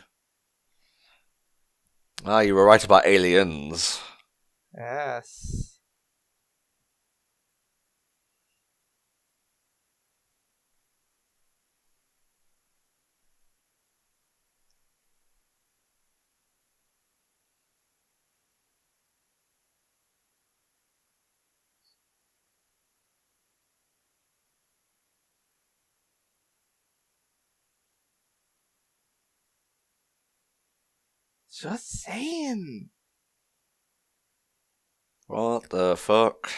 You were right about aliens. Yes. Just saying. What the fuck?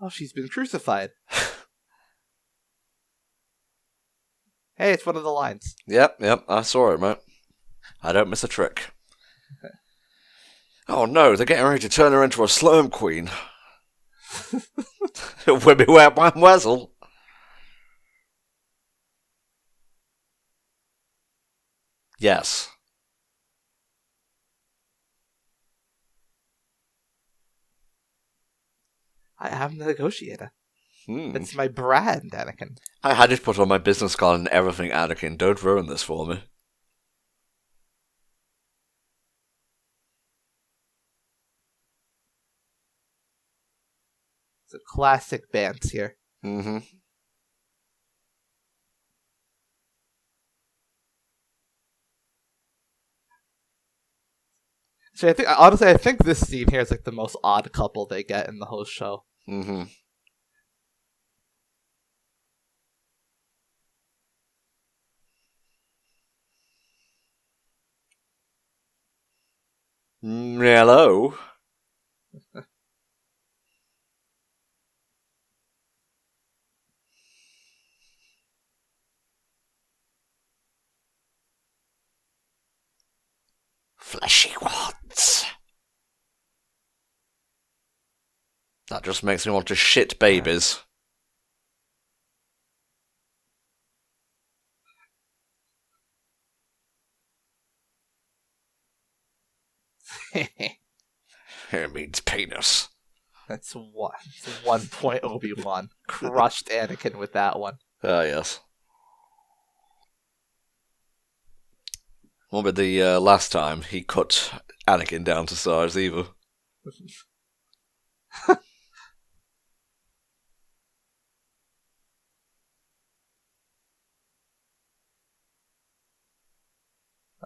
Oh, she's been crucified. Hey, it's one of the lines. Yep, I saw it, mate. I don't miss a trick. Oh no, they're getting ready to turn her into a slurm queen. Wibby wham wham wezzle. Yes. I am the negotiator. It's my brand, Anakin. I had it put on my business card and everything, Anakin. Don't ruin this for me. It's a classic Bance here. Mm-hmm. So I think this scene here is like the most odd couple they get in the whole show. Mm-hmm. Hello? Fleshy ones. That just makes me want to shit babies. It means penis. That's 1 point Obi-Wan. Crushed Anakin with that one. Ah, yes. What about the last time he cut Anakin down to size either?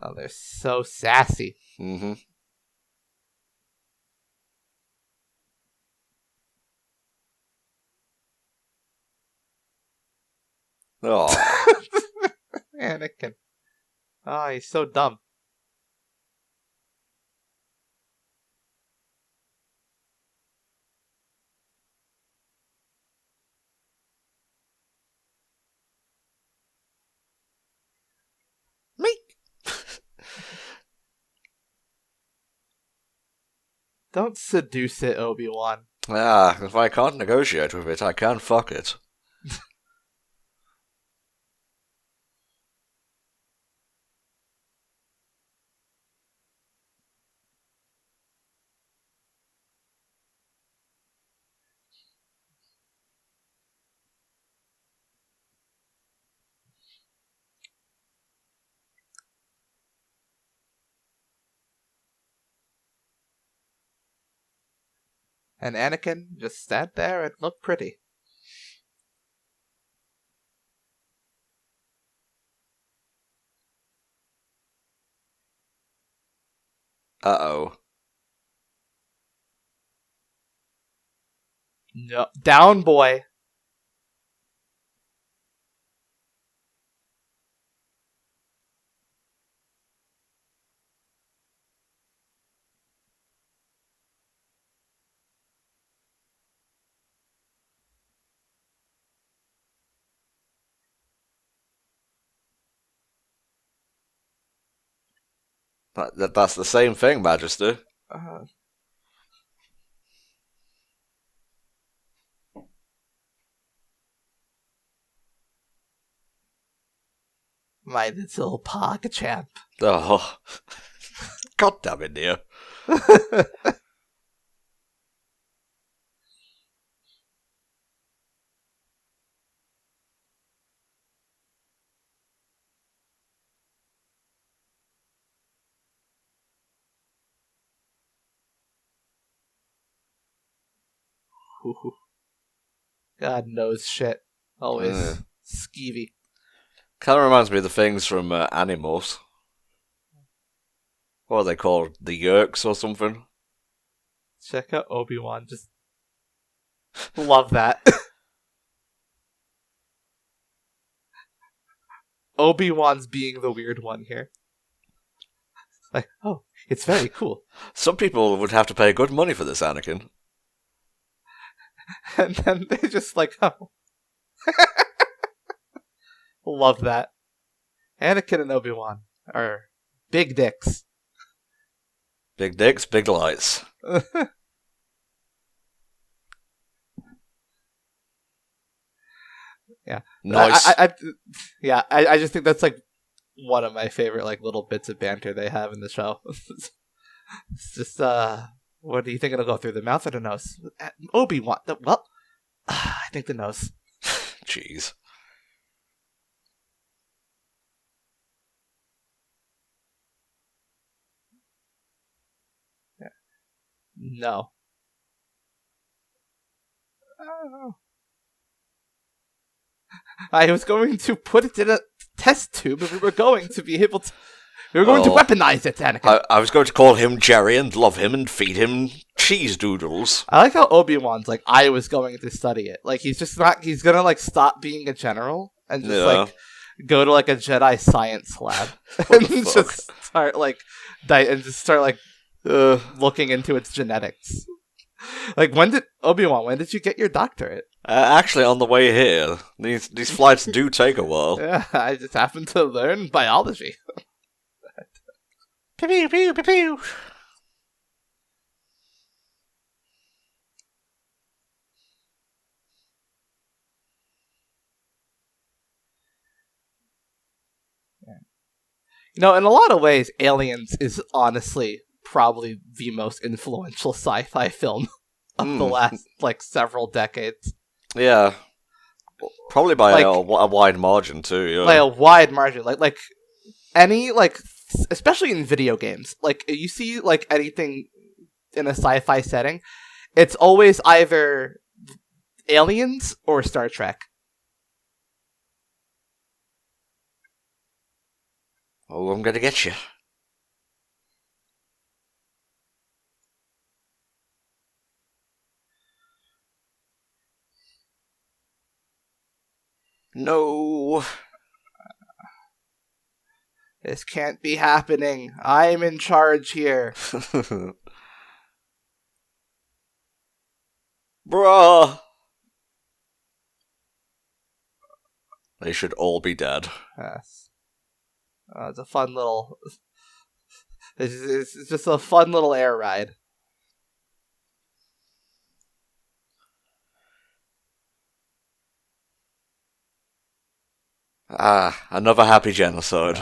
Oh, they're so sassy. Mm-hmm. Oh. Anakin. Oh, he's so dumb. Me. Don't seduce it, Obi-Wan. Ah, if I can't negotiate with it, I can fuck it. And Anakin just sat there and looked pretty. Uh-oh. No, down, boy. That's the same thing, Majesty. My little Pogchamp. Oh. God damn it, dear. God knows shit. Always skeevy. Kind of reminds me of the things from Animals. What are they called? The Yerks or something? Check out Obi-Wan. Just love that. Obi-Wan's being the weird one here. Like, oh, it's very cool. Some people would have to pay good money for this, Anakin. And then they just like, oh. Love that. Anakin and Obi-Wan are big dicks. Big dicks, big lights. Yeah. Nice. I just think that's like one of my favorite like little bits of banter they have in the show. It's just what do you think it'll go through, the mouth or the nose? Obi-Wan. Well, I think the nose. Jeez. Yeah. No. Oh. I was going to put it in a test tube, and we were going to be able to. We were going to weaponize it, Anakin. I was going to call him Jerry and love him and feed him cheese doodles. I like how Obi-Wan's like, I was going to study it. Like, he's just not. He's gonna like stop being a general and just like go to like a Jedi science lab and just start like looking into its genetics. Like, when did you get your doctorate? Actually, on the way here, these flights do take a while. Yeah, I just happened to learn biology. Pew, pew, pew, pew, pew. In a lot of ways, Aliens is honestly probably the most influential sci-fi film of the last, several decades. Yeah. Probably by a wide margin, too. Yeah. By a wide margin. Any, especially in video games, you see, anything in a sci-fi setting, it's always either Aliens or Star Trek. Oh, I'm gonna get you. No. This can't be happening. I'm in charge here. Bruh. They should all be dead. Yes. It's a fun little... It's just a fun little air ride. Another happy genocide.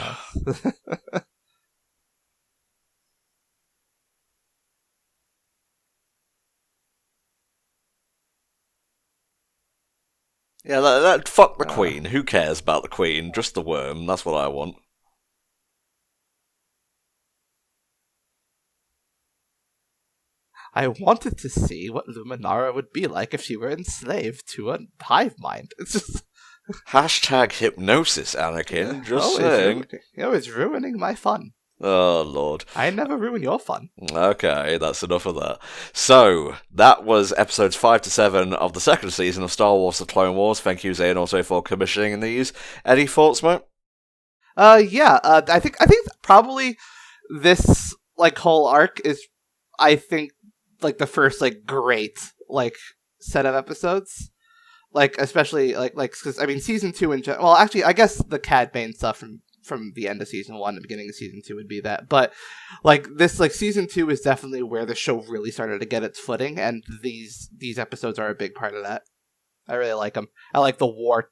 Yeah, fuck the Queen. Who cares about the Queen? Just the worm. That's what I want. I wanted to see what Luminara would be like if she were enslaved to a hive mind. It's just... Hashtag hypnosis, Anakin. Just saying. You're always ruining my fun. Oh, Lord. I never ruin your fun. Okay, that's enough of that. So, that was episodes 5 to 7 of the second season of Star Wars The Clone Wars. Thank you, Zane, also for commissioning these. Any thoughts, mate? I think probably this, whole arc is, I think, the first, great, set of episodes. Especially, because, Season 2 in general... Well, actually, I guess the Cad Bane stuff from the end of Season 1 and the beginning of Season 2 would be that. But, this, Season 2 is definitely where the show really started to get its footing, and these episodes are a big part of that. I really like them. I like the war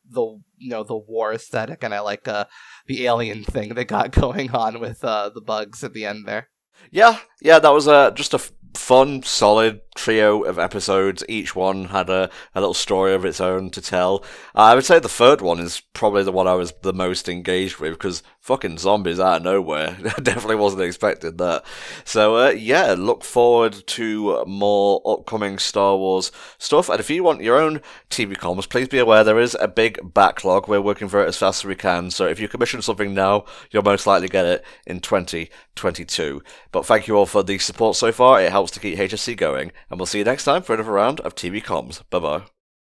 aesthetic, and I like the alien thing they got going on with the bugs at the end there. Yeah, that was just a fun, solid trio of episodes. Each one had a little story of its own to tell. I would say the third one is probably the one I was the most engaged with, because fucking zombies out of nowhere. I definitely wasn't expecting that. So, look forward to more upcoming Star Wars stuff. And if you want your own TV comms, please be aware there is a big backlog. We're working for it as fast as we can. So if you commission something now, you'll most likely get it in 2022. But thank you all for the support so far. It helps to keep HSC going. And we'll see you next time for another round of TV comms. Bye-bye.